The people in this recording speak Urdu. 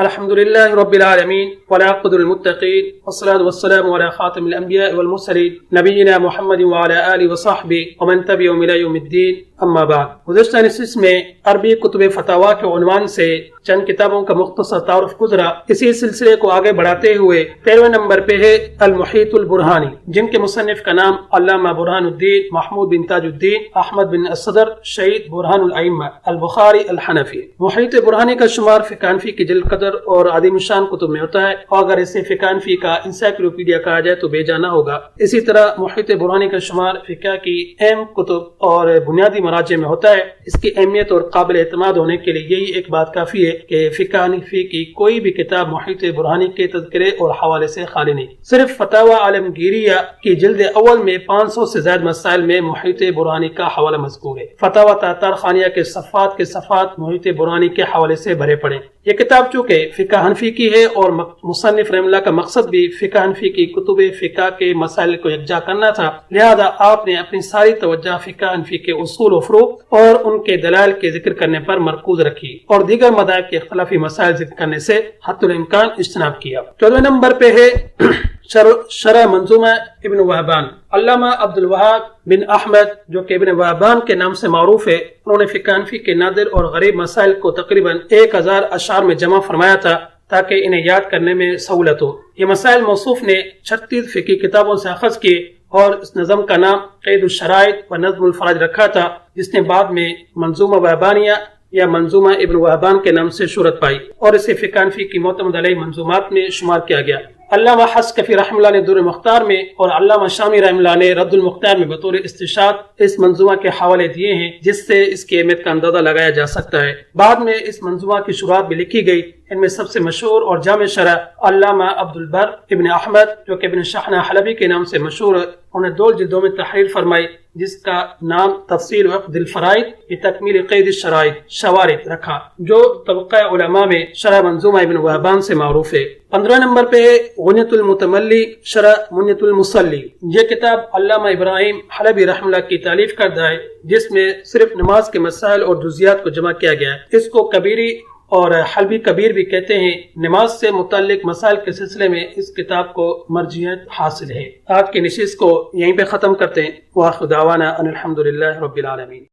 الحمد لله رب العالمين والعاقبة للمتقين والصلاة والسلام على خاتم الأنبياء والمرسلين نبينا محمد وعلى آله وصحبه ومن تبعهم إلى يوم الدين اما بعد۔ گزشتہ نشست میں عربی کتب فتاوی کے عنوان سے چند کتابوں کا مختصر تعارف گزرا۔ اسی سلسلے کو آگے بڑھاتے ہوئے 13ویں نمبر پہ ہے المحیط البرہانی، جن کے مصنف کا نام علامہ برہان الدین محمود بن تاج الدین احمد بن الصدر شہید برہان الائمہ البخاری الحنفی۔ محیط برہانی کا شمار فقہ حنفی کی جلد قدر اور عظیم الشان کتب میں ہوتا ہے، اور اگر اسے فقہ حنفی کا انسائکلوپیڈیا کہا جائے تو بے جانا ہوگا۔ اسی طرح محیط برہانی کا شمار فقہ کی اہم کتب اور بنیادی مراجع میں ہوتا ہے۔ اس کی اہمیت اور قابل اعتماد ہونے کے لیے یہی ایک بات کافی ہے کہ فقہ حنفی کی کوئی بھی کتاب محیط برہانی کے تذکرے اور حوالے سے خالی نہیں۔ صرف فتاوی عالمگیریہ کی جلد اول میں 500 سے زائد مسائل میں محیط برہانی کا حوالہ مذکور ہے۔ فتاوی تاتار خانیہ کے صفحات محیط برہانی کے حوالے سے بھرے پڑے۔ یہ کتاب چونکہ فقہ حنفی کی ہے اور مصنف رحمہ اللہ کا مقصد بھی فقہ حنفی کی کتب فقہ کے مسائل کو یکجا کرنا تھا، لہذا آپ نے اپنی ساری توجہ فقہ حنفی کے اصول و فروع اور ان کے دلائل کے ذکر کرنے پر مرکوز رکھی اور دیگر مذاہب کے اختلافی مسائل ذکر کرنے سے حتی الامکان اجتناب کیا۔ 14 نمبر پہ ہے شرح منظومہ ابن وہبان۔ علامہ عبد الوہاب بن احمد جو کہ ابن وہبان کے نام سے معروف ہے، انہوں نے فقہ حنفی کے نادر اور غریب مسائل کو تقریباً 1000 اشعار میں جمع فرمایا تھا تاکہ انہیں یاد کرنے میں سہولت ہو۔ یہ مسائل موصوف نے 36 فقہی کتابوں سے اخذ کیے اور اس نظم کا نام قید الشرائط و نظم الفرائض رکھا تھا، جس نے بعد میں منظومہ وہبانیہ یا منظومہ ابن وہبان کے نام سے شہرت پائی اور اسے فقہ حنفی کی معتمد علیہ منظومات میں شمار کیا گیا۔ علامہ حسکفی رحمہ اللہ نے در مختار میں اور علامہ شامی رحمہ اللہ نے رد المختار میں بطور استشہاد اس منظومہ کے حوالے دیے ہیں، جس سے اس کی اہمیت کا اندازہ لگایا جا سکتا ہے۔ بعد میں اس منظومہ کی شروعات بھی لکھی گئی، ان میں سب سے مشہور اور جامع شرح علامہ عبد البر ابن احمد جو کہ ابن شحنہ حلبی کے نام سے مشہور ہے، انہوں نے 2 جلدوں میں تحریر فرمائی جس کا نام تفصیل عقد الفرائض یہ تکمیل قید الشرائط شوارط رکھا، جو طبقہ علماء میں شرح منظومہ ابن وہبان سے معروف ہے۔ 15 نمبر پہ ہے غنیۃ المتملی شرح منیۃ المصلی۔ یہ کتاب علامہ ابراہیم حلبی رحمہ اللہ کی تالیف کردہ ہے، جس میں صرف نماز کے مسائل اور جزیات کو جمع کیا گیا ہے۔ اس کو کبیری اور حلبی کبیر بھی کہتے ہیں۔ نماز سے متعلق مسائل کے سلسلے میں اس کتاب کو مرجعیت حاصل ہے۔ آج کی نشست کو یہیں پہ ختم کرتے ہیں۔ وآخر دعوانا ان الحمد للہ رب العالمین۔